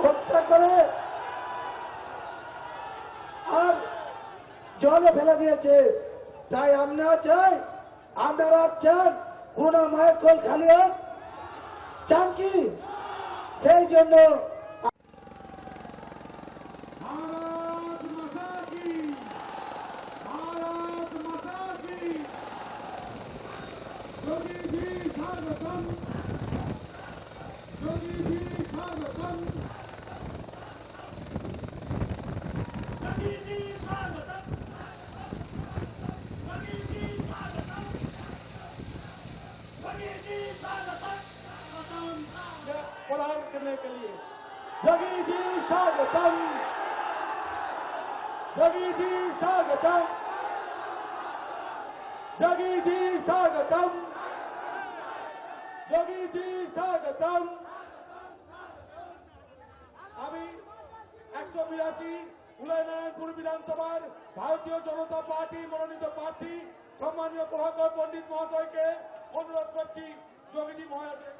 হত্যা করে আর জলে ফেলে দিয়েছে। তাই আমরা চাই, আপনারা চান কোন মায়ের কোল খালি হোক, চান কি? সেই জন্য प्रणाम करने के लिए जगी जी स्वागतम, जगी जी स्वागतम, जगी जी स्वागतम, जगी जी स्वागतम। আমি 182 উদয়নারায়ণপুর বিধানসভার ভারতীয় জনতা পার্টি মনোনীত প্রার্থী সম্মানীয় প্রভাকর পণ্ডিত মহোদয়কে অনুরোধ করছি যোগীজি মহারাজের।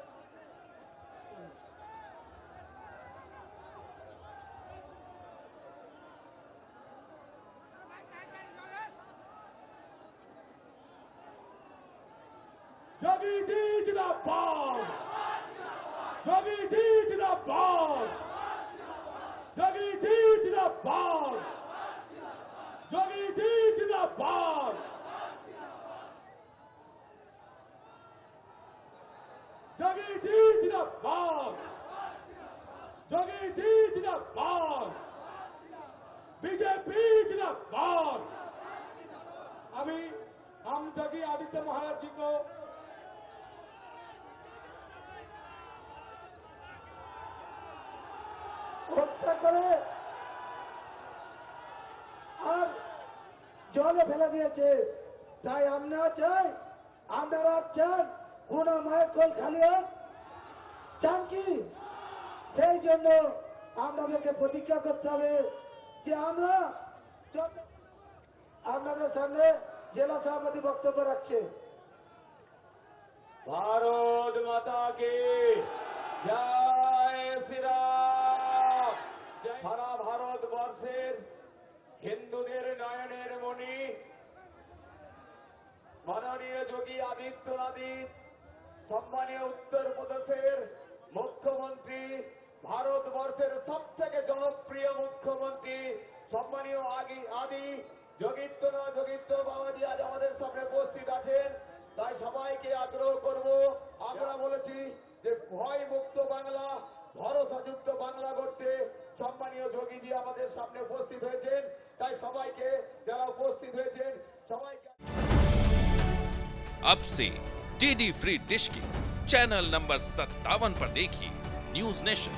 যোগী জি জিন্দাবাদ, যোগী জি জিন্দাবাদ, যোগী জি জিন্দাবাদ, যোগী জি জিন্দাবাদ, যোগী জি জিন্দাবাদ, যোগী জি জিন্দাবাদ, বিজেপি जिंदाबाद। अभी हम जगी आदित्य महाराज जी को হত্যা করে আর জলে ফেলে দিয়েছে। তাই আমরা চাই, আপনারা চান কোন মায়ের কোল খালি হোক, চান কি? সেই জন্য আমাদেরকে প্রতিজ্ঞা করতে হবে যে আমরা আপনাদের সামনে জেলা সভাপতি বক্তব্য রাখছে। ভারত মাতা কি জয় শ্রীরাম। সারা ভারতবর্ষের হিন্দুদের নয়নের মণি মাননীয় যোগী আদিত্যনাথ, সম্মানীয় উত্তরপ্রদেশের মুখ্যমন্ত্রী, ভারতবর্ষের সবথেকে জনপ্রিয় মুখ্যমন্ত্রী সম্মানীয় আদি যোগীত্ব বাবাজি আজ আমাদের সামনে উপস্থিত আছেন। তাই সবাইকে আগ্রহ করব, আমরা বলেছি যে ভয় মুক্ত বাংলা, ভরসাযুক্ত বাংলা করতে সম্মানীয় যোগীজি আমাদের সামনে উপস্থিত হয়েছেন। তাই সবাইকে, যারা উপস্থিত হয়েছেন সবাইকে। अब से डीडी फ्री डिश के चैनल नंबर 57 पर देखिए न्यूज नेशन।